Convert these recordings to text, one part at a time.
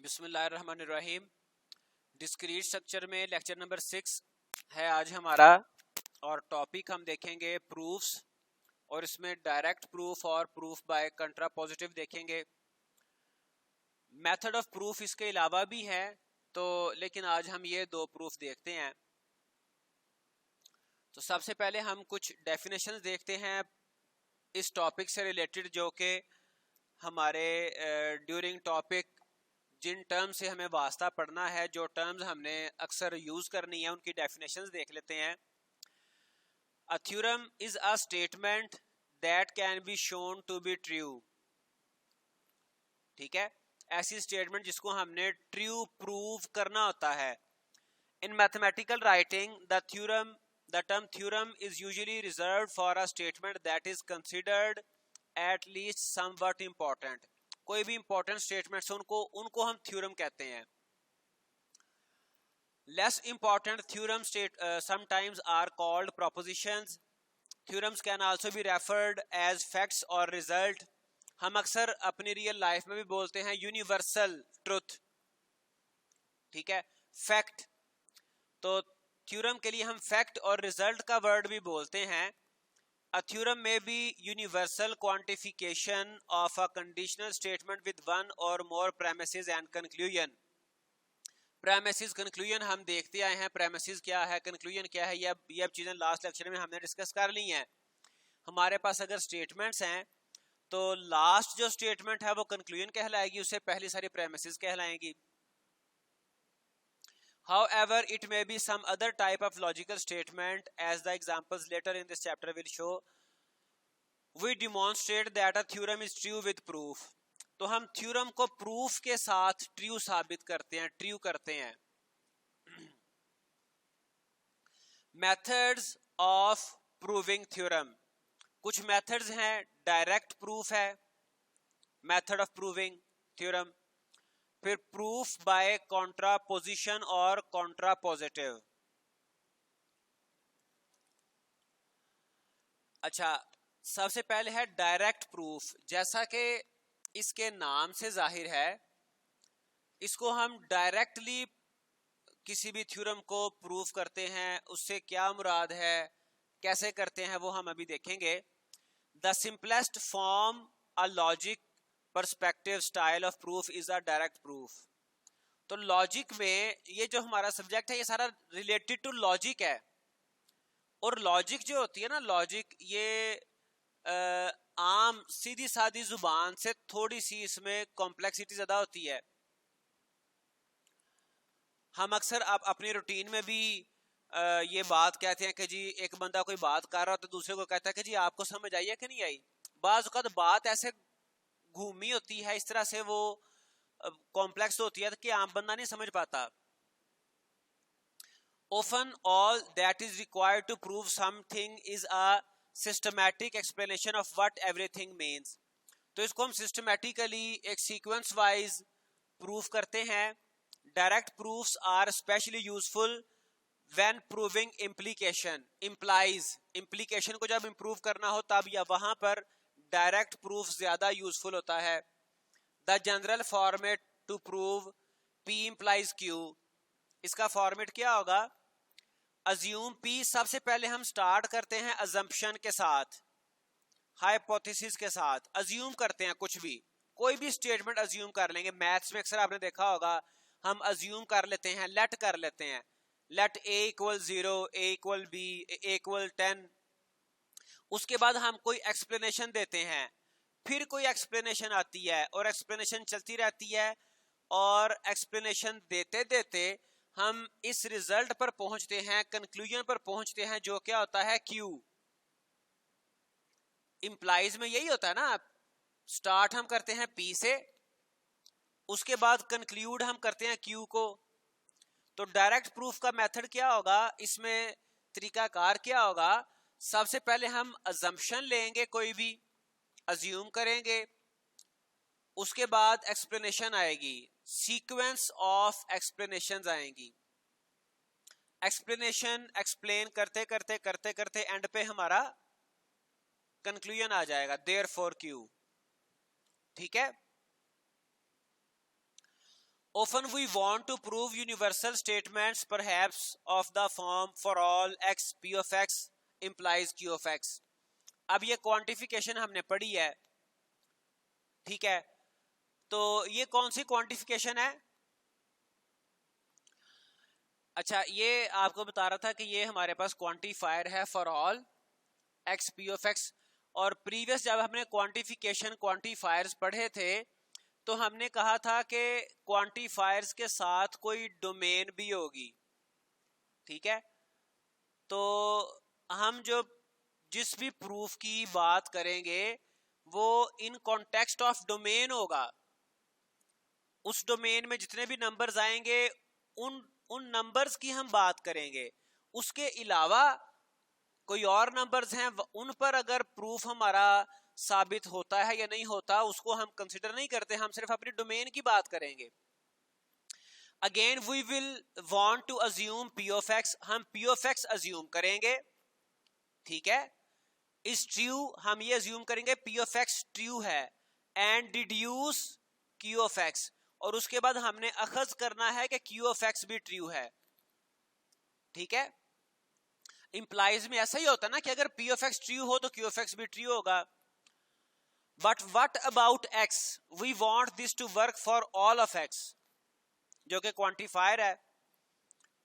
بسم اللہ الرحمن الرحیم. ڈسکریٹ سٹرکچر میں لیکچر نمبر 6 ہے آج ہمارا، اور ٹاپک ہم دیکھیں گے پروفس، اور اس میں ڈائریکٹ پروف اور پروف بائی کنٹرا پوزیٹیو دیکھیں گے. میتھڈ آف پروف اس کے علاوہ بھی ہے تو، لیکن آج ہم یہ دو پروف دیکھتے ہیں. تو سب سے پہلے ہم کچھ ڈیفینیشنز دیکھتے ہیں اس ٹاپک سے ریلیٹڈ، جو کہ ہمارے ڈیورنگ ٹاپک جن ٹرم سے ہمیں واسطہ پڑھنا ہے، جو ٹرمز ہم نے اکثر یوز کرنی ہے، ان کی ڈیفینیشنز دیکھ لیتے ہیں. A theorem is a statement that can be shown to be true. ٹھیک ہے، ایسی اسٹیٹمنٹ جس کو ہم نے ٹریو پروو کرنا ہوتا ہے. In mathematical writing, the term theorem is usually reserved for a statement that is considered at least somewhat important. کوئی بھی امپورٹنٹ اسٹیٹمنٹس ان کو ہم تھیورم کہتے ہیں. Less important theorems sometimes are called propositions. Theorems can also be referred as facts or result. ہم اکثر اپنی real life میں بھی بولتے ہیں یونیورسل ٹروتھ. ٹھیک ہے، فیکٹ. تو تھیورم کے لیے ہم فیکٹ اور ریزلٹ کا ورڈ بھی بولتے ہیں. A theorem may be universal quantification of a conditional statement with one or more premises and conclusion. Premises conclusion ہم دیکھتے آئے ہیں. Premises کیا ہے، conclusion کیا ہے، یہ چیزیں لاسٹ لیکچر میں ہم نے ڈسکس کر لی ہیں. ہمارے پاس اگر اسٹیٹمنٹس ہیں تو لاسٹ جو اسٹیٹمنٹ ہے وہ conclusion کہلائے گی، اس سے پہلی ساری premises کہلائیں گی. However, it may be some other type of logical statement, as the examples later in this chapter will show. We demonstrate that a theorem is true with proof. تو ہم تھیورم کو proof کے ساتھ trio ثابت کرتے ہیں، trio کرتے ہیں. Methods of proving theorem. کچھ میتھڈز ہیں. ڈائریکٹ پروف ہے میتھڈ آف پروونگ تھیورم. پھر پروف بائی کنٹرا پوزیشن اور کنٹرا پوزیٹیو. اچھا، سب سے پہلے ہے ڈائریکٹ پروف. جیسا کہ اس کے نام سے ظاہر ہے، اس کو ہم ڈائریکٹلی کسی بھی تھیورم کو پروف کرتے ہیں. اس سے کیا مراد ہے، کیسے کرتے ہیں، وہ ہم ابھی دیکھیں گے. The simplest form a logic perspective style of proof is a direct proof. تو لاجک میں یہ جو ہمارا سبجیکٹ ہے یہ سارا ریلیٹڈ ٹو لاجک ہے. اور لاجک جو ہوتی ہے نا، لاجک یہ عام سیدھی سادی زبان سے تھوڑی سی اس میں کمپلیکسٹی زیادہ ہوتی ہے. ہم اکثر اپنی روٹین میں بھی یہ بات کہتے ہیں کہ جی ایک بندہ کوئی بات کر رہا ہو تو دوسرے کو کہتا ہے کہ جی آپ کو سمجھ آئی ہے کہ نہیں آئی. بعض اوقات بات ایسے گھومی ہوتی ہے، اس طرح سے وہ کمپلیکس ہوتی ہے کہ عام بندہ نہیں سمجھ پاتا. Often all that is required to prove something is a systematic explanation of what everything means. تو اس کو ہم systematically ایک sequence wise proof کرتے ہیں. Direct proofs are especially useful when proving implication. implication کو جب improve کرنا ہو تب یا وہاں پر direct proof زیادہ useful ہوتا ہے. The general format to prove P implies Q. اس کا فارمیٹ کیا ہوگا؟ assume P. سب سے پہلے ہم سٹارٹ کرتے ہیں assumption کے ساتھ، hypothesis کے ساتھ. assume کرتے ہیں کچھ بھی، کوئی بھی اسٹیٹمنٹ assume کر لیں گے. میتھس میں اکثر آپ نے دیکھا ہوگا ہم assume کر لیتے ہیں، let کر لیتے ہیں. let A equal 0, A equal B, A equal 10. اس کے بعد ہم کوئی ایکسپلینیشن دیتے ہیں، پھر کوئی ایکسپلینیشن آتی ہے اور ایکسپلینیشن چلتی رہتی ہے، اور ایکسپلینیشن دیتے دیتے ہم اس ریزلٹ پر پہنچتے ہیں، کنکلوژن پر پہنچتے ہیں، جو کیا ہوتا ہے Q. امپلائز میں یہی ہوتا ہے نا، سٹارٹ ہم کرتے ہیں P سے، اس کے بعد کنکلیوڈ ہم کرتے ہیں Q کو. تو ڈائریکٹ پروف کا میتھڈ کیا ہوگا، اس میں طریقہ کار کیا ہوگا؟ سب سے پہلے ہم assumption لیں گے، کوئی بھی assume کریں گے، اس کے بعد ایکسپلینیشن آئے گی، سیکوینس آف ایکسپلینیشنز آئیں گی. ایکسپلینیشن ایکسپلین کرتے کرتے کرتے کرتے اینڈ پہ ہمارا کنکلوژن آ جائے گا therefore Q. ٹھیک ہے. Often we want to prove universal statements, perhaps of the form for all x p of x implies q of x. اب یہ کوانٹیفیکیشن ہم نے پڑھی ہے, ٹھیک ہے, تو یہ کون سی کوانٹیفیکیشن ہے؟ اچھا, یہ آپ کو بتا رہا تھا کہ یہ ہمارے پاس کوانٹیفائر ہے for all x P of X, اور پریویس جب ہم نے کوانٹیفیکیشن کوانٹیفائرز پڑھے تھے تو ہم نے کہا تھا کہ کوانٹیفائرز کے ساتھ کوئی ڈومین بھی ہوگی, ٹھیک ہے. تو ہم جو جس بھی پروف کی بات کریں گے وہ ان کانٹیکسٹ آف ڈومین ہوگا. اس ڈومین میں جتنے بھی نمبرز آئیں گے ان نمبرز کی ہم بات کریں گے. اس کے علاوہ کوئی اور نمبرز ہیں, ان پر اگر پروف ہمارا ثابت ہوتا ہے یا نہیں ہوتا اس کو ہم کنسیڈر نہیں کرتے, ہم صرف اپنی ڈومین کی بات کریں گے. Again we will want to assume P of X, ہم پی آف ایکس ازیوم کریں گے, ٹھیک ہے, از ٹرو, ہم یہ ازیوم کریں گے پی آف ایکس ٹرو ہے, and deduce Q of X, اور اس کے بعد ہم نے اخذ کرنا ہے کہ کیو آف ایکس بھی ٹرو ہے, ٹھیک ہے. امپلائز میں ایسا ہی ہوتا نا کہ اگر پی آف ایکس ٹرو ہو تو کیو آف ایکس بھی ٹرو ہوگا. But what about x, we want this to work for all of x, جو کہ کوانٹیفائر ہے.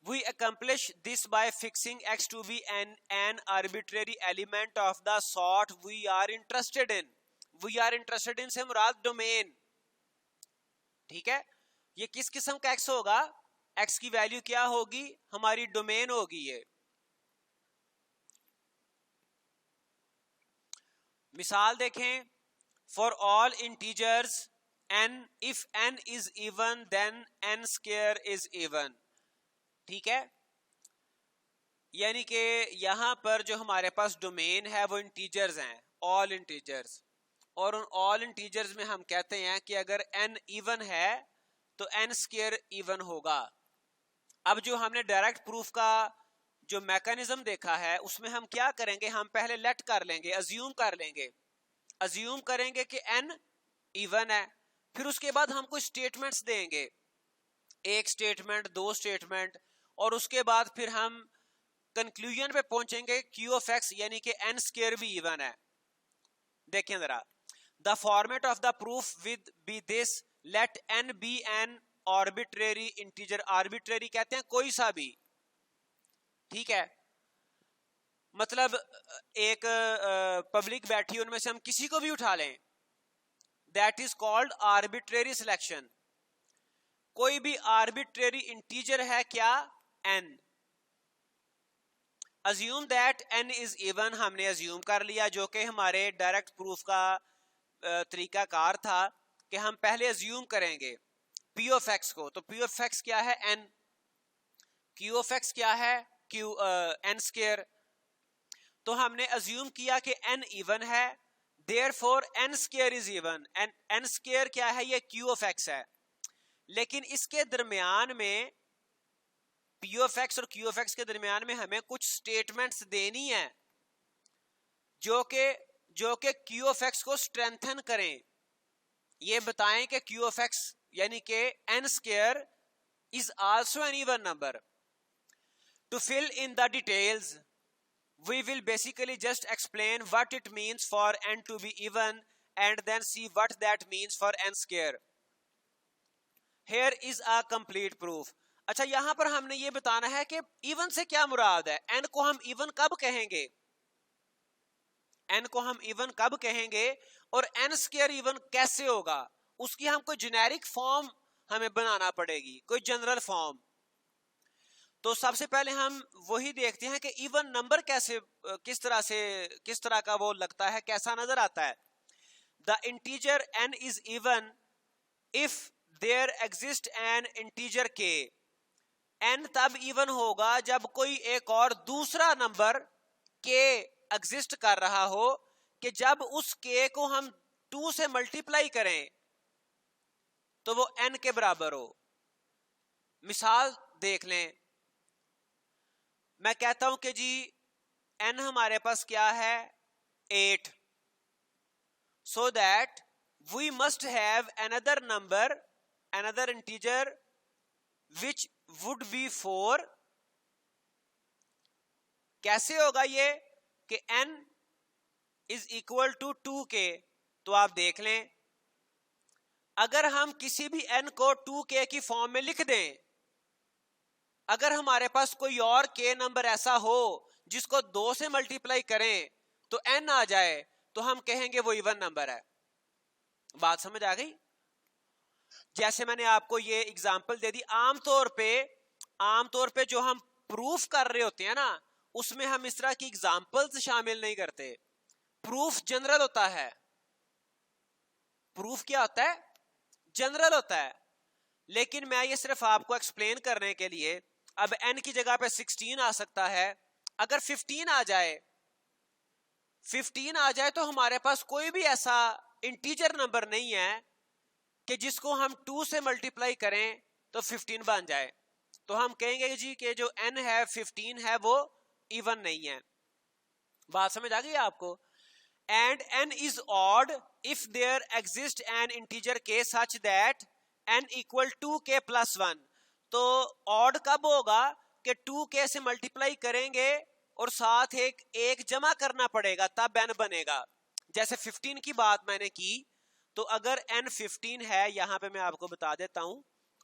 We accomplish this by fixing x to be an arbitrary element of the sort we are interested in. We are interested in سے مراد domain, ٹھیک ہے. یہ کس قسم کا x ہوگا؟ x کی ویلیو کیا ہوگی؟ ہماری ڈومین ہوگی. یہ مثال دیکھیں, for all integers n, if n is even then n square is even, ٹھیک ہے. یعنی کہ یہاں پر جو ہمارے پاس ڈومین ہے وہ انٹیجرز ہیں, آل انٹیجرز, اور ان آل انٹیجرز میں ہم کہتے ہیں کہ اگر n ایون ہے تو n اسکوئر ایون ہوگا. اب جو ہم نے ڈائریکٹ پروف کا جو میکانزم دیکھا ہے اس میں ہم کیا کریں گے, ہم پہلے لیٹ کر لیں گے, ازیوم کر لیں گے, ازیوم کریں گے کہ n ایون ہے, پھر اس کے بعد ہم کوئی اسٹیٹمنٹس دیں گے, ایک اسٹیٹمنٹ, دو اسٹیٹمنٹ, اور اس کے بعد پھر ہم کنکلوژن پہ پہنچیں گے کیو آف ایکس یعنی کہ n اسکوئر بھی ایون ہے. دیکھیں ذرا, the format of the proof would be this, let n be an arbitrary integer, arbitrary کہتے ہیں کوئی سا بھی, ٹھیک ہے. مطلب ایک پبلک بیٹھی ان میں سے ہم کسی کو بھی اٹھا لیں, that is called arbitrary selection. کوئی بھی آربیٹریری انٹیجر ہے کیا, n. assume that n is even, ہم نے assume کر لیا, جو کہ ہمارے ڈائریکٹ پروف کا طریقہ کار تھا کہ ہم پہلے assume کریں گے p of x کو. تو p of x کیا ہے, n. q of x کیا ہے, n square. تو ہم نے assume کیا کہ n even ہے, therefore n square is even, n square کیا ہے, یہ q of x ہے. لیکن اس کے درمیان میں پی آف ایکس اور کیو آف ایکس کے درمیان میں ہمیں کچھ اسٹیٹمنٹس دینی ہے جو کہ کیو آف ایکس کو اسٹرینتھن کریں, یہ بتائیں کہ کیو آف ایکس یعنی کہ n square is also an even number. To fill in the details we will basically just explain what it means for n to be even and then see what that means for n square. Here is a complete proof. اچھا, یہاں پر ہم نے یہ بتانا ہے کہ even سے کیا مراد ہے, n کو ہم ایون کب کہیں گے, n کو ہم ایون کب کہیں گے, اور n اسکوئر ایون کیسے ہوگا, اس کی ہم کوئی جنیرک فارم ہمیں بنانا پڑے گی, کوئی جنرل فارم. تو سب سے پہلے ہم وہی دیکھتے ہیں کہ ایون نمبر کیسے, کس طرح کا وہ لگتا ہے, کیسا نظر آتا ہے. The integer n is even if there exists an integer k. n تب ایون ہوگا جب کوئی ایک اور دوسرا نمبر k ایگزسٹ کر رہا ہو, کہ جب اس k کو ہم 2 سے ملٹیپلائی کریں تو وہ n کے برابر ہو. مثال دیکھ لیں, میں کہتا ہوں کہ جی n ہمارے پاس کیا ہے, 8, so that we must have another number, another integer which would be 4. کیسے ہوگا یہ کہ n is equal to 2k؟ تو آپ دیکھ لیں اگر ہم کسی بھی n کو 2k کی فارم میں لکھ دیں، اگر ہمارے پاس کوئی اور k نمبر ایسا ہو جس کو 2 سے ملٹیپلائی کریں تو n آ جائے تو ہم کہیں گے وہ ایون نمبر ہے. بات سمجھ آ گئی؟ جیسے میں نے آپ کو یہ اگزامپل دے دی. عام طور پہ جو ہم پروف کر رہے ہوتے ہیں نا اس میں ہم اس طرح کی اگزامپلز شامل نہیں کرتے. پروف جنرل ہوتا ہے. پروف کیا ہوتا ہے؟ جنرل ہوتا ہے. لیکن میں یہ صرف آپ کو ایکسپلین کرنے کے لیے، اب n کی جگہ پہ 16 آ سکتا ہے. اگر 15 آ جائے تو ہمارے پاس کوئی بھی ایسا انٹیجر نمبر نہیں ہے کہ جس کو ہم 2 سے ملٹیپلائی کریں تو 15 بن جائے. تو ہم کہیں گے جی کہ جو n ہے 15 ہے وہ ایون نہیں ہے. بات سمجھ آ گئی آپ کو؟ And n is odd if there exists an integer k such that n equal to k plus 1. تو odd کب ہوگا کہ 2k سے ملٹیپلائی کریں گے اور ساتھ ایک جمع کرنا پڑے گا تب n بنے گا. جیسے 15 کی بات میں نے کی تو اگر n 15 ہے، یہاں پہ میں آپ کو بتا دیتا ہوں،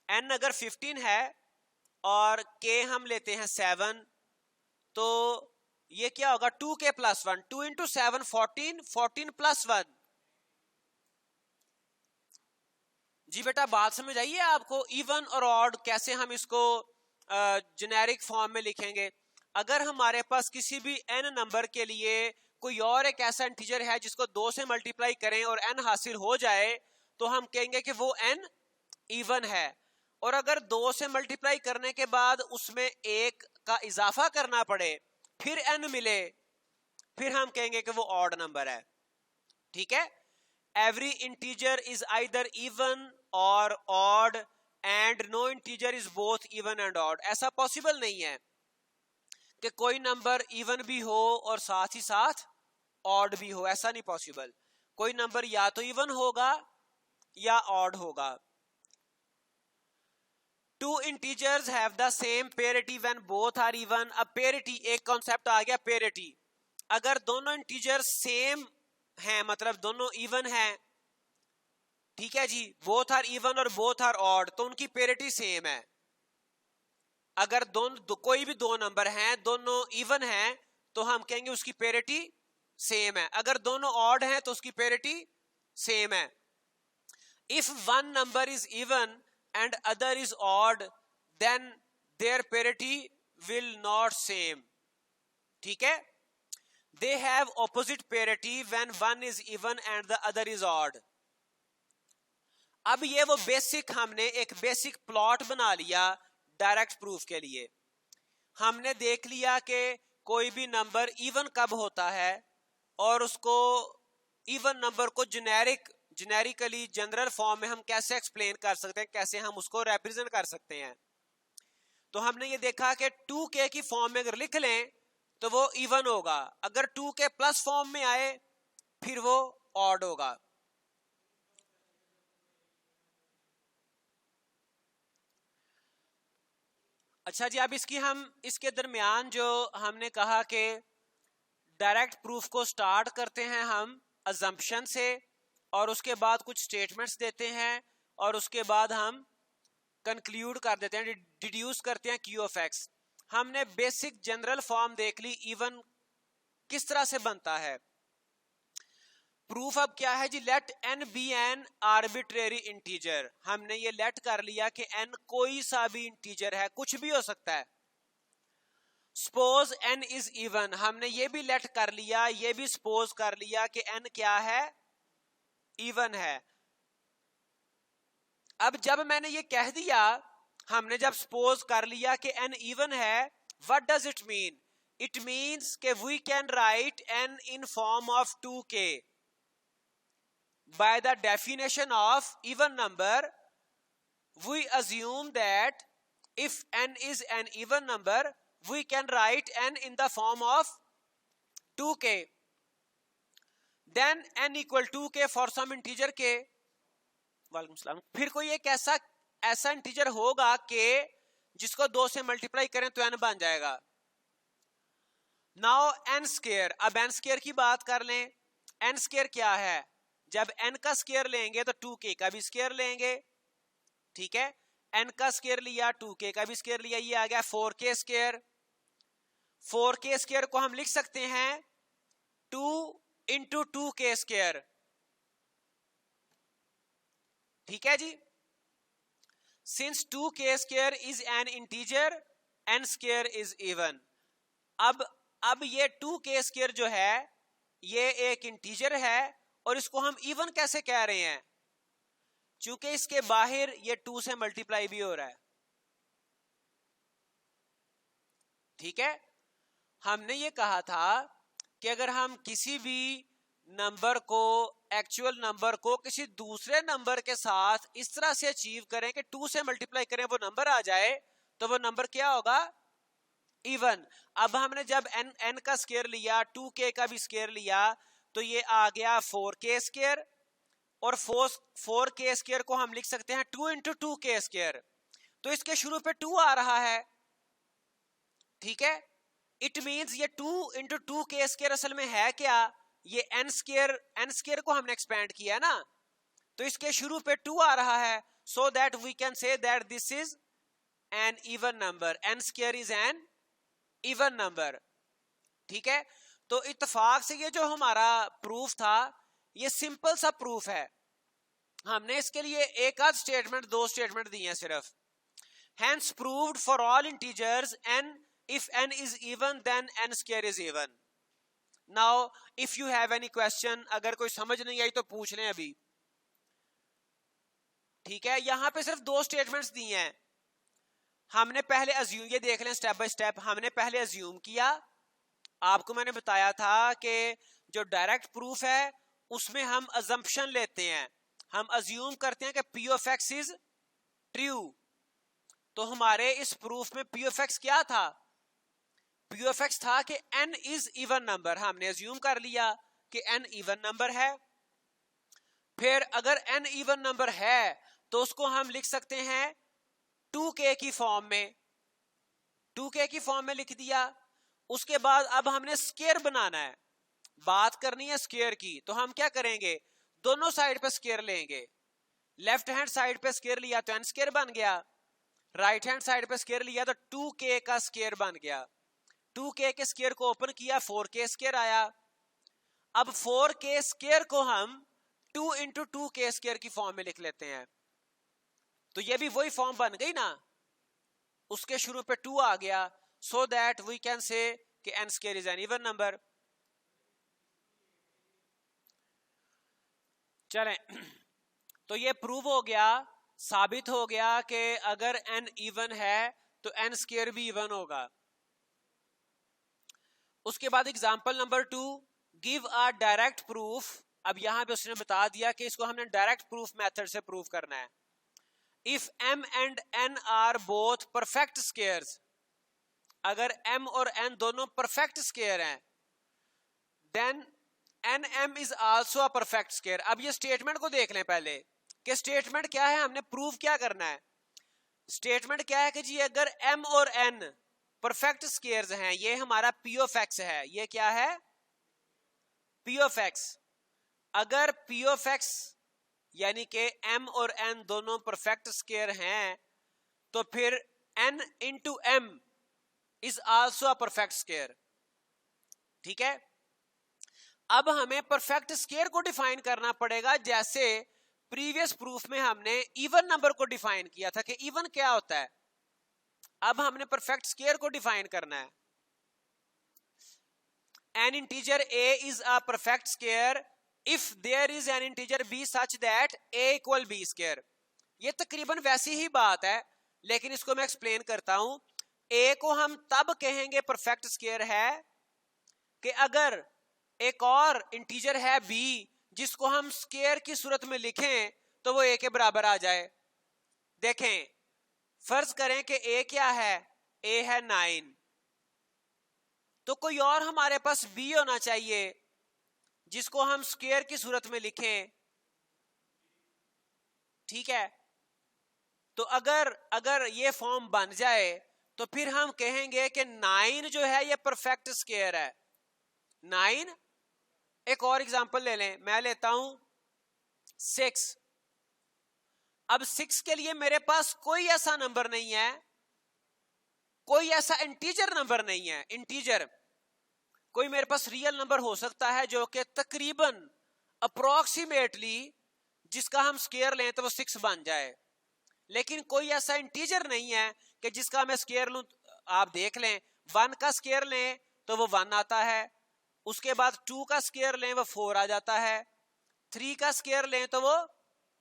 n اگر 15 ہے اور k ہم لیتے ہیں 7 تو یہ کیا ہوگا 2k plus 1. 2 into 7 14 14 plus 1. جی بیٹا بات سمجھ آئیے آپ کو؟ ایون اور آڈ کیسے ہم اس کو جنیرک فارم میں لکھیں گے. اگر ہمارے پاس کسی بھی n نمبر کے لیے کوئی اور ایک ایسا انٹیجر ہے جس کو 2 سے ملٹیپلائی کریں اور n حاصل ہو جائے تو ہم کہیں گے کہ وہ n ایون ہے. اور اگر 2 سے ملٹیپلائی کرنے کے بعد اس میں 1 کا اضافہ کرنا پڑے پھر n ملے پھر ہم کہیں گے کہ وہ آڈ نمبر ہے. ٹھیک ہے؟ Every integer is either even or odd and no integer is both even and odd. ایسا پاسبل نہیں ہے کہ کوئی نمبر ایون بھی ہو اور ساتھ ہی ساتھ آڈ بھی ہو. ایسا نہیں پاسبل. کوئی نمبر یا تو ایون ہوگا یا آڈ ہوگا. Two integers have the same parity when both are even. اب parity ایک کانسیپٹ آ گیا parity. اگر دونوں انٹیجر سیم ہیں مطلب دونوں ایون ہیں، ٹھیک ہے جی، both are even اور both are odd تو ان کی parity سیم ہے. اگر کوئی بھی دو نمبر ہیں دونوں ایون ہیں تو ہم کہیں گے اس کی parity سیم ہے. اگر دونوں odd ہیں تو اس کی parity سیم ہے. If one number is even and other is odd then their parity will not same. ٹھیک ہے؟ They have opposite parity when one is even and the other is odd. اب یہ وہ basic ہم نے ایک basic plot بنا لیا ڈائریکٹ پروف کے لیے. ہم نے دیکھ لیا کہ کوئی بھی نمبر ایون کب ہوتا ہے اور اس کو ایون نمبر کو جنیریکلی جنرل فارم میں ہم کیسے ایکسپلین کر سکتے ہیں، کیسے ہم اس کو ریپرزینٹ کر سکتے ہیں. تو ہم نے یہ دیکھا کہ 2k کی فارم میں اگر لکھ لیں تو وہ ایون ہوگا، اگر 2k پلس فارم میں آئے پھر وہ آڈ ہوگا. اچھا جی، اب اس کے درمیان جو ہم نے کہا کہ ڈائریکٹ پروف کو سٹارٹ کرتے ہیں ہم ازمپشن سے اور اس کے بعد کچھ سٹیٹمنٹس دیتے ہیں اور اس کے بعد ہم کنکلیوڈ کر دیتے ہیں، ڈیڈیوس کرتے ہیں کیو آف ایکس. ہم نے بیسک جنرل فارم دیکھ لی ایون کس طرح سے بنتا ہے. پروف اب کیا ہے جی؟ Let n be an arbitrary integer. ہم نے یہ لیٹ کر لیا کہ n کوئی سا بھی انٹیجر ہے، کچھ بھی ہو سکتا ہے. Suppose n is even. ہم نے یہ بھی لیٹ کر لیا، یہ بھی سپوز کر لیا کہ n کیا ہے؟ ایون ہے. اب جب میں نے یہ کہہ دیا، ہم نے جب سپوز کر لیا کہ n ایون ہے، what does it mean? It means کہ we can write n in form of 2k. By the definition of even number, we assume that if n is an even number, we can write n in the form of 2k. Then n equal 2k for some integer k. وعلیکم السلام. پھر کوئی ایک ایسا integer ہوگا کہ جس کو 2 سے ملٹیپلائی کریں تو n بن جائے گا. Now n square. اب n اسکیئر کی بات کر لیں. n اسکیئر کیا ہے؟ جب n کا اسکیئر لیں گے تو 2k کا بھی اسکیئر لیں گے. ٹھیک ہے, n کا اسکیئر لیا, 2k کا بھی اسکیئر لیا, یہ آ گیا 4k اسکیئر. 4k اسکیئر کو ہم لکھ سکتے ہیں 2 into 2k اسکیئر. ٹھیک ہے جی. Since 2k square is an integer, n square is even. اب یہ 2k square جو ہے یہ ایک انٹیجر ہے اور اس کو ہم ایون کیسے کہہ رہے ہیں؟ چونکہ اس کے باہر یہ 2 سے ملٹیپلائی بھی ہو رہا ہے. ٹھیک ہے, ہم نے یہ کہا تھا کہ اگر ہم کسی بھی نمبر کو, ایکچوئل نمبر کو کسی دوسرے نمبر کے ساتھ اس طرح سے اچیو کریں کہ 2 سے ملٹیپلائی کریں وہ نمبر آ جائے تو وہ نمبر کیا ہوگا؟ ایون. اب ہم نے جب n کا اسکیئر لیا, 2k کا بھی اسکیئر لیا, تو یہ آ گیا 4k اسکیئر. اور 4k اسکیئر کو ہم لکھ سکتے ہیں 2 into 2k اسکیئر. تو اس کے شروع پہ 2 آ رہا ہے. ٹھیک ہے, اٹ مینز یہ 2 into 2k اسکیئر اصل میں ہے کیا؟ یہ n اسکیئر کو ہم نے ایکسپینڈ کیا نا, تو اس کے شروع پہ 2 آ رہا ہے. so that we can say that this is an even number. n square is an even number. ٹھیک ہے, تو اتفاق سے یہ جو ہمارا پروف تھا یہ سمپل سا پروف ہے. ہم نے اس کے لیے ایک آدھ اسٹیٹمنٹ, 2 اسٹیٹمنٹ دی ہیں صرف. hence proved for all integers n, if n is even then n square is even. now if you have any question, اگر کوئی سمجھ نہیں آئی تو پوچھ لیں ابھی. ٹھیک ہے, یہاں پہ صرف 2 اسٹیٹمنٹس دی ہیں. ہم نے پہلے ازیوم, یہ دیکھ لیں اسٹیپ بائی اسٹیپ. ہم نے پہلے ازیوم کیا, آپ کو میں نے بتایا تھا کہ جو ڈائریکٹ پروف ہے اس میں ہم ازمپشن لیتے ہیں, ہم ازیوم کرتے ہیں کہ پی آف ایکس از ٹرو. تو ہمارے اس پروف میں پی آف ایکس کیا تھا؟ پی آف ایکس تھا کہ n از ایون نمبر. ہم نے ازیوم کر لیا کہ n ایون نمبر ہے. پھر اگر n ایون نمبر ہے تو اس کو ہم لکھ سکتے ہیں 2k کی فارم میں. 2k کی فارم میں لکھ دیا. اس کے بعد اب ہم نے اسکیئر بنانا ہے, بات کرنی ہے اسکیئر کی. تو ہم کیا کریں گے؟ دونوں سائڈ پہ اسکیئر لیں گے. لیفٹ ہینڈ سائڈ پہ اسکیئر لیا تو n اسکیئر بن گیا, رائٹ ہینڈ سائڈ پہ اسکیئر لیا تو 2k کا اسکیئر بن گیا. 2k کے اسکیئر کو اوپن کیا, 4k اسکیئر آیا. اب 4k اسکیئر کو ہم 2 into 2k اسکیئر کی فارم میں لکھ لیتے ہیں. تو یہ بھی وہی فارم بن گئی نا, اس کے شروع پہ 2 آ گیا. so that we can say کہ n square is an even number. چلیں, تو یہ پروو ہو گیا, ثابت ہو گیا کہ اگر n ایون ہے تو n square بھی ایون ہوگا. اس کے بعد example number 2, give a direct proof. اب یہاں پہ اس نے بتا دیا کہ اس کو ہم نے ڈائریکٹ پروف میتھڈ سے پروف کرنا ہے. if m and n are both perfect squares, اگر m اور n دونوں پرفیکٹ اسکیئر ہیں, then nm is also a perfect square. اب یہ اسٹیٹمنٹ کو دیکھ لیں پہلے کہ اسٹیٹمنٹ کیا ہے, ہم نے پروف کیا کرنا ہے. اسٹیٹمنٹ کیا ہے کہ جی اگر m اور n پرفیکٹ اسکیئرز ہیں, یہ ہمارا p of x ہے. یہ کیا ہے؟ p of x. اگر p of x یعنی کہ m اور n دونوں پرفیکٹ اسکیئر ہیں تو پھر n into m is also a perfect square. ٹھیک ہے, اب ہمیں پرفیکٹ اسکیئر کو ڈیفائن کرنا پڑے گا, جیسے پریویس پروف میں ہم نے ایون نمبر کو ڈیفائن کیا تھا کہ ایون کیا ہوتا ہے. اب ہم نے پرفیکٹ اسکیئر کو ڈیفائن کرنا ہے. an integer a is a perfect square if there is an integer b such that a equal b square. یہ تقریباً ویسی ہی بات ہے, لیکن اس کو میں ایکسپلین کرتا ہوں. a کو ہم تب کہیں گے پرفیکٹ اسکیئر ہے کہ اگر ایک اور انٹیجر ہے b جس کو ہم اسکیئر کی صورت میں لکھیں تو وہ a کے برابر آ جائے. دیکھیں, فرض کریں کہ a کیا ہے, a ہے 9, تو کوئی اور ہمارے پاس b ہونا چاہیے جس کو ہم اسکیئر کی صورت میں لکھیں. ٹھیک ہے, تو اگر یہ فارم بن جائے تو پھر ہم کہیں گے کہ 9 جو ہے یہ پرفیکٹ اسکیئر ہے. 9. ایک اور ایگزامپل لے لیں, میں لیتا ہوں 6. اب 6 کے لیے میرے پاس کوئی ایسا نمبر نہیں ہے, کوئی ایسا انٹیجر نمبر نہیں ہے. انٹیجر کوئی میرے پاس ریئل نمبر ہو سکتا ہے جو کہ تقریباً اپروکسیمیٹلی جس کا ہم اسکیئر لیں تو وہ 6 بن جائے, لیکن کوئی ایسا انٹیجر نہیں ہے کہ جس کا میں اسکیئر لوں. آپ دیکھ لیں 1 کا اسکیئر لیں تو وہ 1 آتا ہے, اس کے بعد 2 کا اسکیئر لیں وہ 4 آ جاتا ہے, 3 کا اسکیئر لیں تو وہ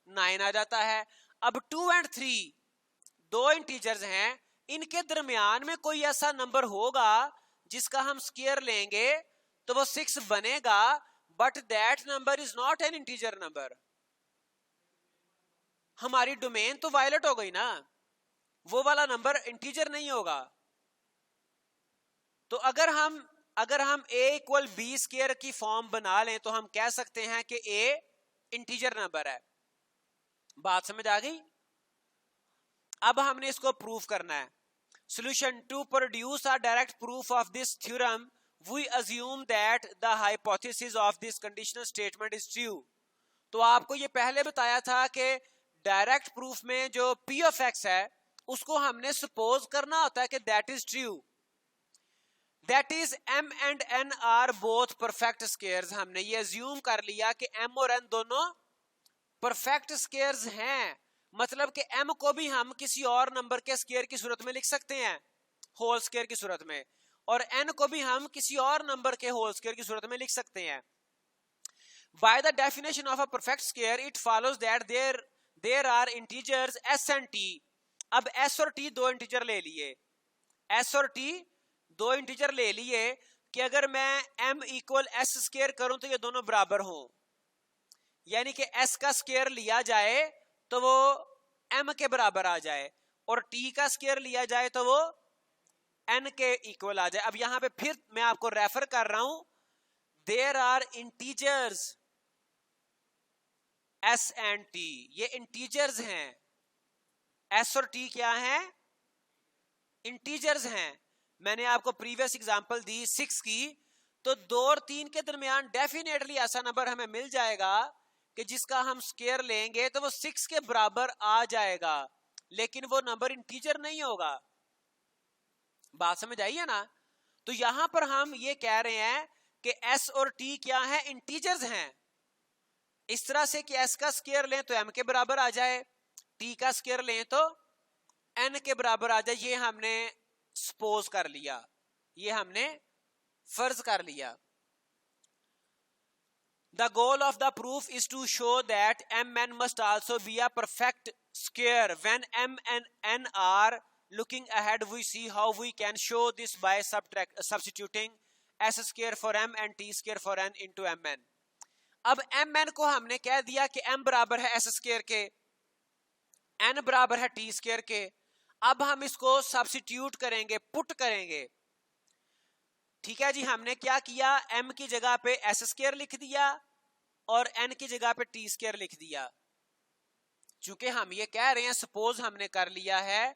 9 آ جاتا ہے. اب 2 اور 3 دو انٹیجرز ہیں, ان کے درمیان میں کوئی ایسا نمبر ہوگا جس کا ہم اسکیئر لیں گے تو وہ 6 بنے گا, but that number is not an integer number. ہماری ڈومین تو وائلٹ ہو گئی نا, وہ والا نمبر انٹیجر نہیں ہوگا. تو اگر ہم a equal b اسکیئر کی فارم بنا لیں تو ہم کہہ سکتے ہیں کہ a انٹیجر نمبر ہے. بات سمجھ آ گئی؟ اب ہم نے اس کو پروف کرنا ہے. Solution: to produce a direct proof of this theorem, we assume that the hypothesis of this conditional statement is true. تو آپ کو یہ پہلے بتایا تھا کہ ڈائریکٹ پروف میں جو P of X ہے اس کو ہم نے سپوز کرنا ہوتا ہے کہ that is true. That is M and N are both perfect squares. ہم نے یہ assume کر لیا کہ M اور N دونوں perfect squares ہیں, مطلب کہ m کو بھی ہم کسی اور نمبر کے اسکیئر کی صورت میں لکھ سکتے ہیں, ہول اسکیئر کی صورت میں, اور n کو بھی ہم کسی اور نمبر کے ہول اسکیئر کی صورت میں لکھ سکتے ہیں. By the definition of a perfect square, it follows that there are integers s and t. اب s اور t دو انٹیجر لے لیے, s اور t دو انٹیجر لے لیے کہ اگر میں m equal s اسکیئر کروں تو یہ دونوں برابر ہوں, یعنی کہ s کا اسکیئر لیا جائے تو وہ m کے برابر آ جائے, اور t کا اسکیئر لیا جائے تو وہ n کے ایکول آ جائے. اب یہاں پہ پھر میں آپ کو ریفر کر رہا ہوں, there are integers s and t, یہ انٹیجرز ہیں. s اور t کیا ہیں؟ انٹیجرز ہیں. میں نے آپ کو پریویس ایگزامپل دی 6 کی, تو 2 اور 3 کے درمیان ڈیفینیٹلی ایسا نمبر ہمیں مل جائے گا کہ جس کا ہم اسکیئر لیں گے تو وہ 6 کے برابر آ جائے گا, لیکن وہ نمبر انٹیجر نہیں ہوگا. بات سمجھ آئی ہے نا؟ تو یہاں پر ہم یہ کہہ رہے ہیں کہ s اور t کیا ہیں؟ انٹیجرز ہیں. اس طرح سے کہ s کا اسکیئر لیں تو m کے برابر آ جائے, t کا اسکیئر لیں تو n کے برابر آ جائے. یہ ہم نے سپوز کر لیا, یہ ہم نے فرض کر لیا. The goal of the proof is to show that mn must also be a perfect square. When m and n are looking ahead, we see how we can show this by substituting s square for m and t square for n into mn. اب mn کو ہم نے کہہ دیا کہ m برابر ہے s square کے, n برابر ہے t square کے. اب ہم اس کو سبسٹیوٹ کریں گے, پٹ کریں گے. ٹھیک ہے جی, ہم نے کیا کیا, m کی جگہ پہ s square لکھ دیا اور n کی جگہ پہ t square لکھ دیا. چونکہ ہم یہ کہہ رہے ہیں, سپوز ہم نے کر لیا ہے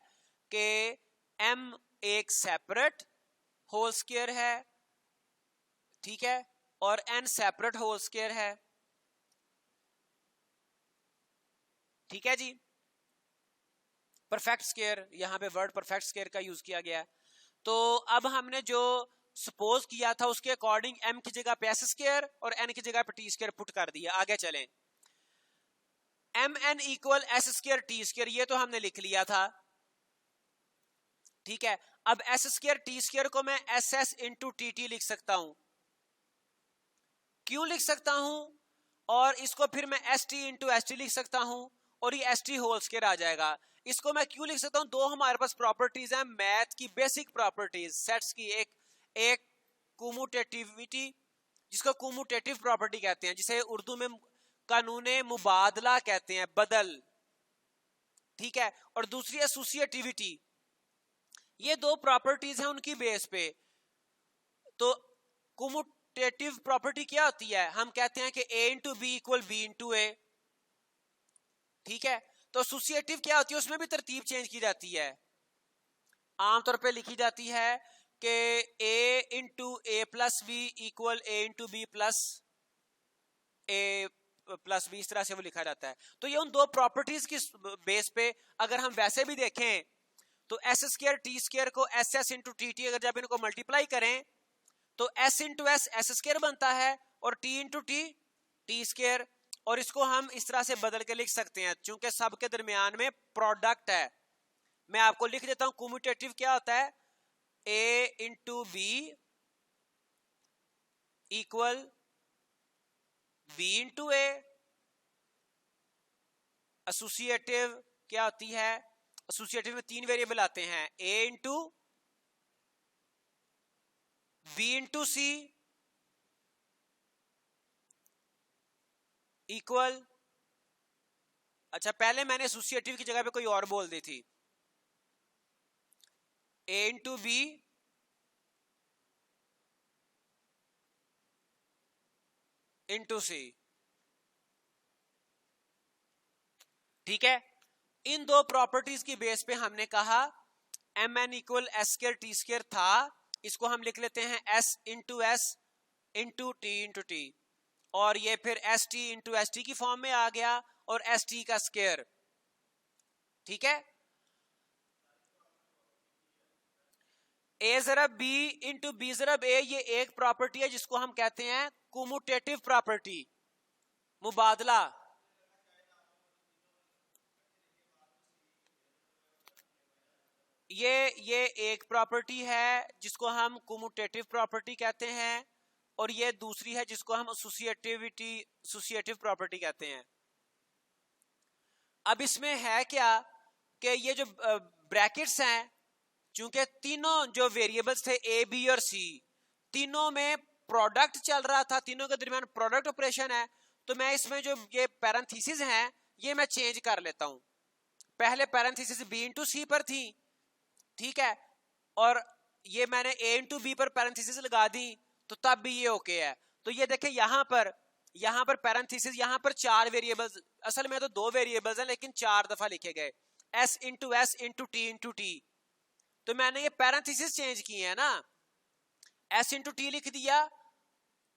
کہ m ایک سیپریٹ ہول اسکیئر ہے, ٹھیک ہے, اور n سیپریٹ ہول اسکیئر ہے. ٹھیک ہے جی, پرفیکٹ اسکیئر, یہاں پہ ورڈ پرفیکٹ اسکیئر کا یوز کیا گیا. تو اب ہم نے جو سپوز کیا تھا اس کے اکارڈنگ m کی جگہ پہ s اسکیئر اور n کی جگہ پہ t اسکیئر پٹ کر دیا. آگے چلیں, mn equal s square t square, یہ تو ہم نے لکھ لیا تھا. ٹھیک ہے, اب s اسکیئر t اسکیئر کو میں ss انٹو tt لکھ سکتا ہوں. کیوں لکھ سکتا ہوں؟ اور اس کو پھر میں st انٹو st لکھ سکتا ہوں, اور یہ st ہول اسکیئر آ جائے گا. اس کو میں کیوں لکھ سکتا ہوں؟ دو ہمارے پاس پراپرٹیز ہیں میتھ کی, بیسک پراپرٹیز سیٹس کی. ایک کوموٹیٹیوٹی, جس کو کوموٹیٹیو پراپرٹی کہتے ہیں, جسے اردو میں قانون مبادلہ کہتے ہیں, بدل. ٹھیک ہے, اور دوسری ایسوسیٹیوٹی. یہ دو پراپرٹیز ہیں ان کی بیس پہ. تو کوموٹیٹیو پراپرٹی کیا ہوتی ہے؟ ہم کہتے ہیں کہ a into b equal b into a. ٹھیک ہے, تو ایسوسیٹیو کیا ہوتی ہے, اس میں بھی ترتیب چینج کی جاتی ہے. عام طور پہ لکھی جاتی ہے کہ a into a plus b equal a into b plus a plus b, اس طرح سے وہ لکھا جاتا ہے. تو یہ ان دو پراپرٹیز کی بیس پہ اگر ہم ویسے بھی دیکھیں تو ایس اسکیئر ٹی اسکیئر کو s s into t t اگر جب ان کو ملٹیپلائی کریں تو s into s s square بنتا ہے اور t into t t square, اور اس کو ہم اس طرح سے بدل کے لکھ سکتے ہیں چونکہ سب کے درمیان میں پروڈکٹ ہے. میں آپ کو لکھ دیتا ہوں کوموٹیٹیو کیا ہوتا ہے, a into b equal b into a. Associative کیا ہوتی ہے, ایسوسیٹیو میں تین ویریبل آتے ہیں, a into b into c equal, اچھا پہلے میں نے ایسوسیٹیو کی جگہ پہ کوئی اور بول دی تھی, اے انٹو بی انٹو سی. ٹھیک ہے, ان دو پراپرٹیز کی بیس پہ ہم نے کہا m n equal s square t square تھا, اس کو ہم لکھ لیتے ہیں s into s into t into t, اور یہ پھر s t into s t کی فارم میں آ گیا اور ایس ٹی کا اسکیئر. ٹھیک ہے, اے ضرب بی انٹو بی ضرب اے, یہ ایک پراپرٹی ہے جس کو ہم کہتے ہیں کوموٹیٹیو پراپرٹی, مبادلہ. یہ ایک پراپرٹی ہے جس کو ہم کوموٹیٹیو پراپرٹی کہتے ہیں, اور یہ دوسری ہے جس کو ہم ایسوسیٹیو پراپرٹی کہتے ہیں. اب اس میں ہے کیا کہ یہ جو بریکٹس ہیں, چونکہ تینوں جو ویریبلز تھے اے بی اور سی, تینوں میں پروڈکٹ چل رہا تھا, تینوں کے درمیان پروڈکٹ آپریشن ہے, تو میں اس میں جو یہ پیرنتھیسز ہیں یہ میں چینج کر لیتا ہوں. پہلے پیرنتھیسز بی انٹو سی پر تھی, ٹھیک ہے, اور یہ میں نے اے انٹو بی پر پیرنتھیسز لگا دی تو تب بھی یہ اوکے ہے. تو یہ دیکھیں یہاں پر پیرنتھیسز, یہاں پر چار ویریبلز, اصل میں تو دو ویریبلز ہیں لیکن چار دفعہ لکھے گئے, S into t into T. تو میں نے یہ پیرنتھیسز چینج کیے ہیں نا, ایس انٹو ٹی لکھ دیا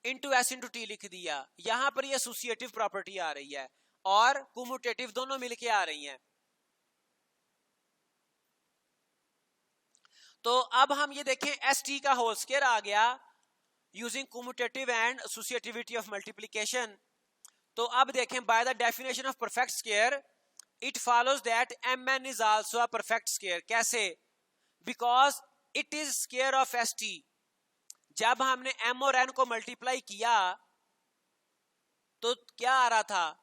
انٹو ایس انٹو ٹی لکھ دیا, یہاں پر یہ ایسوسیٹیو پراپرٹی آ رہی ہے اور کوموٹیٹیو دونوں مل کے آ رہی ہیں. تو اب ہم یہ دیکھیں ایس ٹی کا ہول اسکیئر آ گیا using commutative and associativity of multiplication. تو اب دیکھیں by the definition of perfect square it follows that m n is also a perfect square. کیسے؟ Because it is square of s t. جب ہم نے M اور این کو multiply کیا تو کیا آ رہا تھا,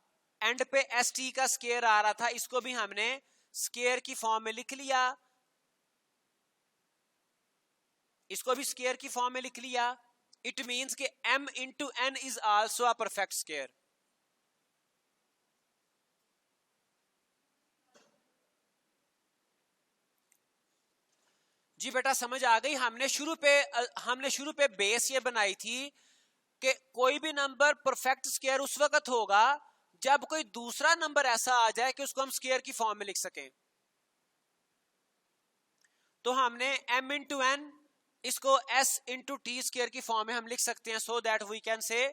اینڈ پہ ایس ٹی کا اسکیئر آ رہا تھا, اس کو بھی ہم نے اسکیئر کی فارم میں لکھ لیا, اس کو بھی اسکیئر کی فارم میں لکھ لیا. اٹ مینس کہ m into n is also a perfect square. جی بیٹا سمجھ آ گئی. ہم نے شروع پہ بیس یہ بنائی تھی کہ کوئی بھی نمبر پرفیکٹ اسکیئر اس وقت ہوگا جب کوئی دوسرا نمبر ایسا آ جائے کہ اس کو ہم اسکیئر کی فارم میں لکھ سکیں. تو ہم نے ایم انٹو این اس کو ایس انٹو ٹی اسکیئر کی فارم میں ہم لکھ سکتے ہیں, so that we can say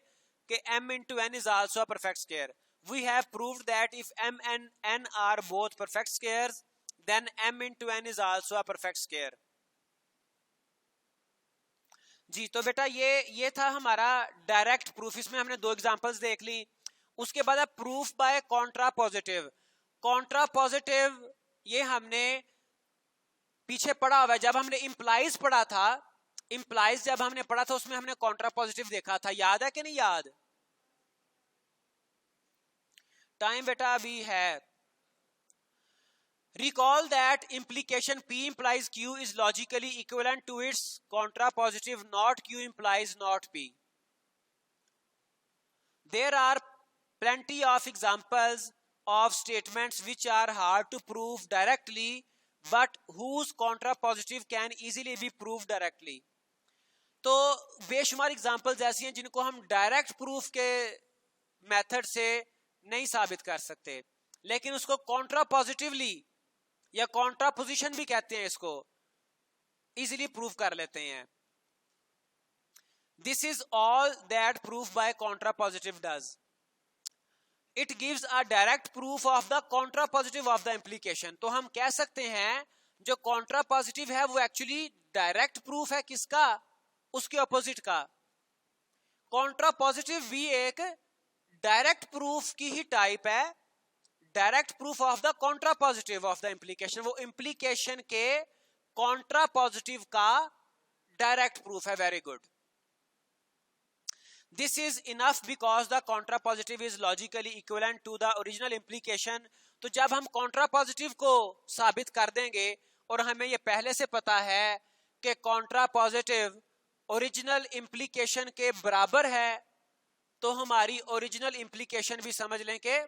کہ m into n is also a perfect square. We have proved that if m and n are both perfect squares then m into n is also a perfect square. جی تو بیٹا یہ تھا ہمارا direct proof. اس میں ہم نے دو examples دیکھ لی. اس کے بعد proof by contra positive. Contra positive یہ ہم نے پیچھے پڑھا ہوا ہے, جب ہم نے امپلائز پڑھا تھا, امپلائز جب ہم نے پڑھا تھا اس میں ہم نے کانٹرا پوزیٹیو دیکھا تھا, یاد ہے کہ نہیں یاد؟ ٹائم بیٹا ابھی ہے. Recall that implication P implies Q is logically equivalent to its contrapositive not Q implies not P. There are plenty of examples of statements which are hard to prove directly but whose contrapositive can easily be proved directly. تو بے شمار examples ایسی ہیں جن کو ہم direct proof کے method سے نہیں ثابت کر سکتے, لیکن اس کو کانٹرا پازیٹیولی یا کانٹرا پوزیشن بھی کہتے ہیں, اس کو ایزیلی پروف کر لیتے ہیں. This is all that proof by contrapositive does. It gives a direct proof of the contrapositive of the implication. تو ہم کہہ سکتے ہیں جو contrapositive ہے وہ actually direct proof ہے کس کا, اس کے opposite کا. Contrapositive بھی ایک direct proof کی ہی type ہے, direct proof of the contrapositive of the implication. وہ implication کے contrapositive کا direct proof ہے. Very good. This is enough because the contrapositive is logically equivalent to the original implication. تو جب ہم contrapositive کو ثابت کر دیں گے اور ہمیں یہ پہلے سے پتا ہے کہ contrapositive original implication کے برابر ہے, تو ہماری original implication بھی سمجھ لیں کہ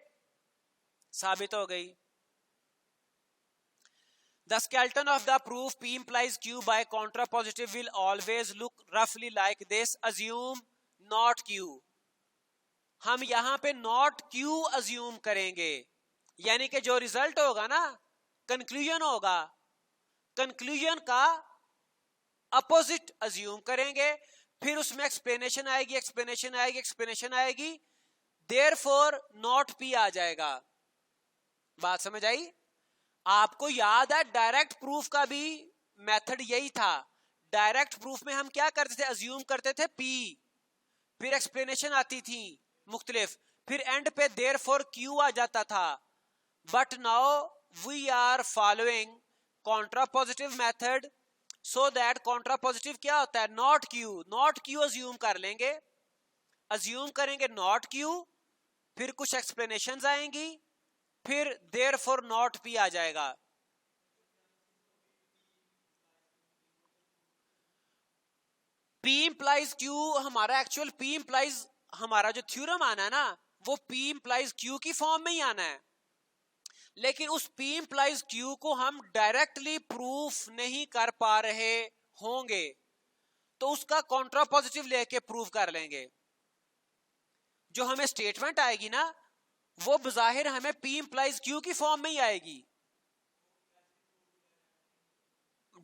ثابت ہو گئی. The skeleton of the proof P implies Q by contrapositive will always look roughly like this. Assume not Q. ہم یہاں پہ not Q assume کریں گے, یعنی کہ جو ریزلٹ ہوگا نا, کنکلوژن ہوگا, کنکلوژن کا اپوزٹ assume کریں گے, پھر اس میں ایکسپلینیشن آئے گی, ایکسپلینیشن آئے گی, ایکسپلینیشن آئے گی, therefore not P آ جائے گا. بات سمجھ آئی؟ آپ کو یاد ہے ڈائریکٹ پروف کا بھی میتھڈ یہی تھا. ڈائریکٹ پروف میں ہم کیا کرتے تھے, assume کرتے تھے P, پھر ایکسپلینیشن آتی تھی مختلف, پھر اینڈ پہ therefore Q آ جاتا تھا. But now we are following contrapositive method, so that contrapositive کیا ہوتا ہے, not Q. not Q assume کر لیں گے, assume کریں گے not Q, پھر کچھ ایکسپلینیشنز آئیں گی, پھر therefore not P آ جائے گا. P implies Q ہمارا ایکچوئل P implies ہمارا جو تھیورم آنا ہے نا وہ P implies Q کی فارم میں ہی آنا ہے, لیکن اس P implies Q کو ہم ڈائریکٹلی پروف نہیں کر پا رہے ہوں گے, تو اس کا کانٹرا پازیٹیو لے کے پروف کر لیں گے. جو ہمیں اسٹیٹمنٹ آئے گی نا وہ بظاہر ہمیں P implies Q کی فارم میں ہی آئے گی,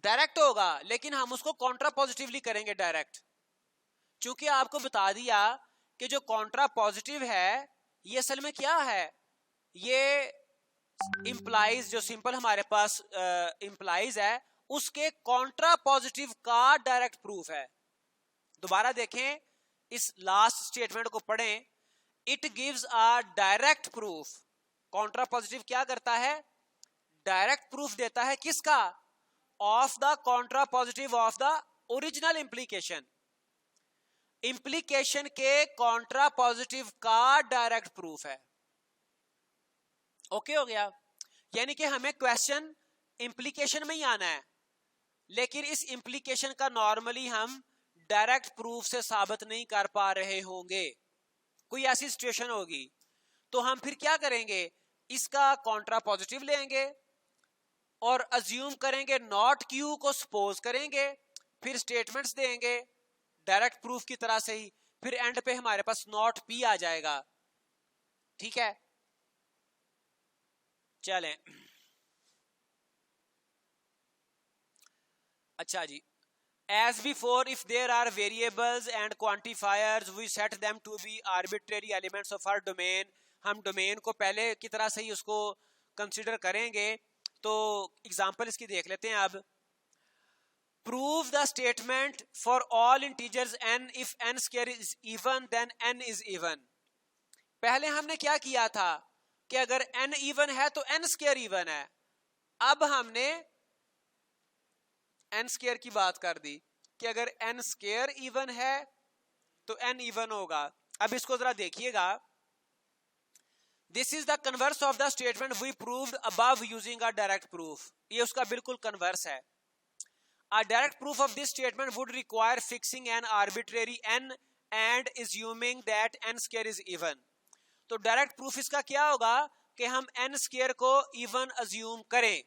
ڈائریکٹ ہوگا, لیکن ہم اس کو کانٹرا پازیٹیولی کریں گے ڈائریکٹ. چونکہ آپ کو بتا دیا کہ جو کانٹرا پازیٹیو ہے یہ اصل میں کیا ہے, یہ امپلائز جو سمپل ہمارے پاس امپلائز ہے اس کے کانٹرا پازیٹیو کا ڈائریکٹ پروف ہے. دوبارہ دیکھیں اس لاسٹ اسٹیٹمنٹ کو پڑھیں, it gives a direct proof. Contra positive کیا کرتا ہے, ڈائریکٹ پروف دیتا ہے کس کا, of the contra positive of the original implication. Implication کے کانٹرا پازیٹیو کا ڈائریکٹ پروف ہے. اوکے ہو گیا, یعنی کہ ہمیں کوشچن امپلیکیشن میں ہی آنا ہے, لیکن اس امپلیکیشن کا نارملی ہم ڈائریکٹ پروف سے ثابت نہیں کر پا رہے ہوں گے, کوئی ایسی سچویشن ہوگی, تو ہم پھر کیا کریں گے, اس کا کانٹرا پازیٹیو لیں گے اور ازیوم کریں گے ناٹ کیو کو سپوز کریں گے, پھر اسٹیٹمنٹس دیں گے ڈائریکٹ پروف کی طرح سے ہی, پھر اینڈ پہ ہمارے پاس ناٹ پی آ جائے گا. ٹھیک ہے, چلیں. اچھا جی, as before if there are variables and quantifiers we set them to be arbitrary elements of our domain. ہم ڈومین کو پہلے کی طرح سے ہی اس کو کنسیڈر کریں گے. تو ایگزامپل اس کی دیکھ لیتے ہیں اب. prove the statement for all integers n if n square is even then n is even. پہلے ہم نے کیا کیا تھا کہ اگر n ایون ہے تو n square ایون ہے. اب ہم نے n square کی بات کر دی کہ اگر n square ایون ہے تو n ایون ہوگا. اب اس کو ذرا دیکھیے گا. This is the converse of the statement we proved above using a direct proof. یہ اس کا بالکل کنورس ہے. A direct proof of this statement would require fixing an arbitrary n and assuming that n square is even. تو direct proof اس کا کیا ہوگا کہ ہم n square کو even assume کریں.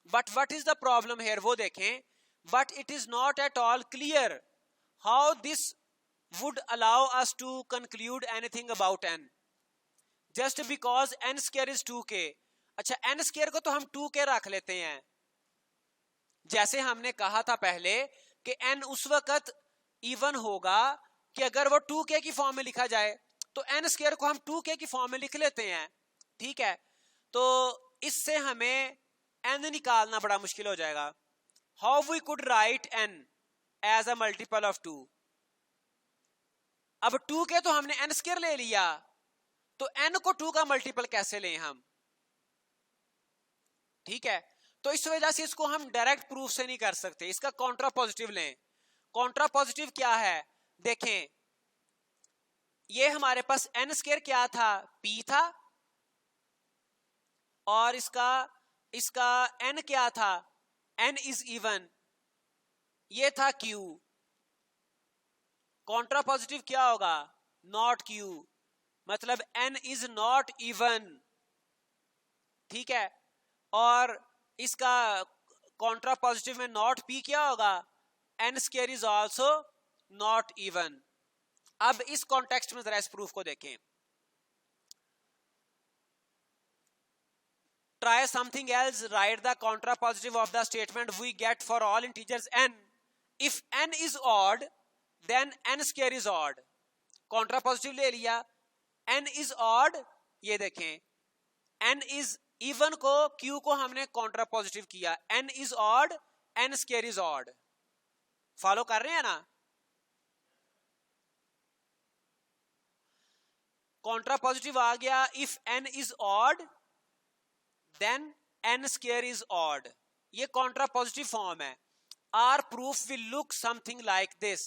But what is the problem here وہ دیکھیں. But it is not at all clear how this would allow us to conclude anything about n. Just because n square is 2k. اچھا n square کو تو ہم 2k رکھ لیتے ہیں, جیسے ہم نے کہا تھا پہلے کہ n اس وقت ایون ہوگا کہ اگر وہ 2k کی فارم میں لکھا جائے, تو n اسکیئر کو ہم 2k کی فارم میں لکھ لیتے ہیں. ٹھیک ہے, تو اس سے ہمیں n نکالنا بڑا مشکل ہو جائے گا. How we could write n as a multiple of 2. اب 2k تو ہم نے n اسکیئر لے لیا, تو n کو 2 کا ملٹیپل کیسے لیں ہم؟ ٹھیک ہے, تو اس وجہ سے اس کو ہم ڈائریکٹ پروف سے نہیں کر سکتے, اس کا کانٹرا پوزیٹیو لیں. کانٹرا پوزیٹیو کیا ہے دیکھیں, یہ ہمارے پاس n اسکیئر کیا تھا, p تھا, اور اس کا n کیا تھا, n is even, یہ تھا q. کانٹرا پوزیٹیو کیا ہوگا, not q, مطلب n is not even. ٹھیک ہے, اور اس کا کانٹرا پوزیٹیو میں not p کیا ہوگا, n square is also not even. اب اس کانٹیکسٹ میں ذرا اس پروف کو دیکھیں. Try something else. Write the contrapositive of the statement we get for all integers n. If n is odd, then n square is odd. Contrapositive لے لیا, n is odd, یہ دیکھیں n is even کو q کو ہم نے contrapositive کیا, n is odd, n square is odd. Follow کر رہے ہیں نا؟ contrapositive آ گیا, if n is odd then n square is odd. یہ contrapositive form ہے. Our proof will look something like this.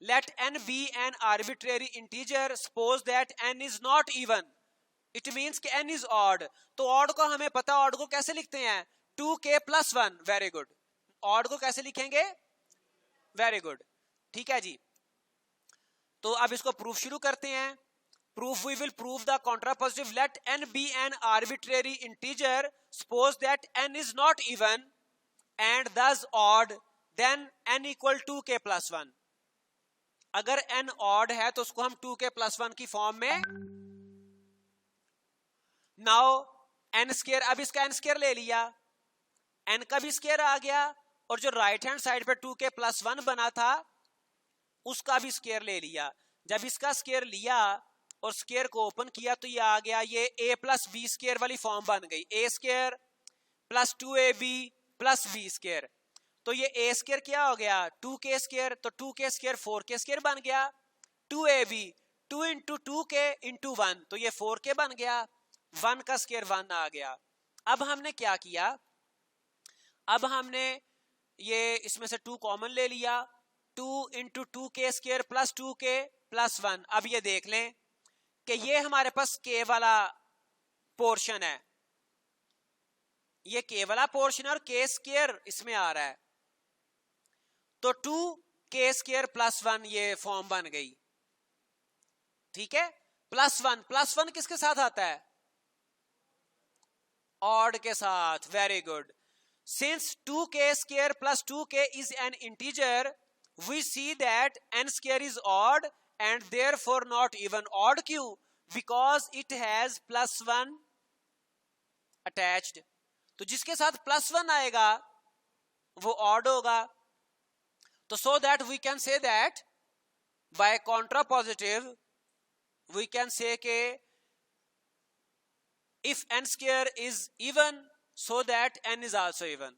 Let n be an arbitrary integer. Suppose that n is not even. It means کہ n is odd. تو odd کو ہمیں پتا, odd کو کیسے لکھتے ہیں, 2k plus 1. Very good. odd کو کیسے لکھیں گے, very good. ٹھیک ہے جی, تو اب اس کو پروف شروع کرتے ہیں. Proof, we will prove the contrapositive. Let n be an arbitrary integer. Suppose that n is not even and thus odd, then n equal to k plus 1. اگر n odd ہے تو اس کو ہم 2k plus 1 کی form میں. Now n square, اب اس کا n square لے لیا, n کا بھی square آ گیا, اور جو رائٹ ہینڈ سائڈ پہ 2k plus 1 بنا تھا اس کا بھی square لے لیا. جب اس کا square لیا اور اسکیئر کو اوپن کیا تو یہ آ گیا, یہ a پلس بی اسکیئر والی فارم بن گئی, a اسکیئر plus 2ab plus b square. تو یہ a اسکیئر کیا ہو گیا, 2k اسکیئر, تو 2k اسکیئر 4k اسکیئر بن گیا. 2ab 2 into 2k into 1, تو یہ 4k بن گیا, 1 کا اسکیئر 1 آ گیا. اب ہم نے کیا کیا, اب ہم نے یہ اس میں سے 2 کامن لے لیا, 2 into 2k square plus 2k plus 1. اب یہ دیکھ لیں کہ یہ ہمارے پاس k والا پورشن ہے, یہ k والا پورشن ہے اور k اسکیئر اس میں آ رہا ہے, تو 2k اسکیئر پلس 1 یہ فارم بن گئی. ٹھیک ہے, پلس 1, پلس 1 کس کے ساتھ آتا ہے, odd کے ساتھ. Very good. Since 2k square plus 2k is an integer, we see that n square is odd and therefore not even. Odd کیوں, because it has plus 1 attached. تو جس کے ساتھ plus 1 آئے گا وہ odd ہوگا. تو so that we can say that by contrapositive we can say کہ if n square is even, so that n is also even.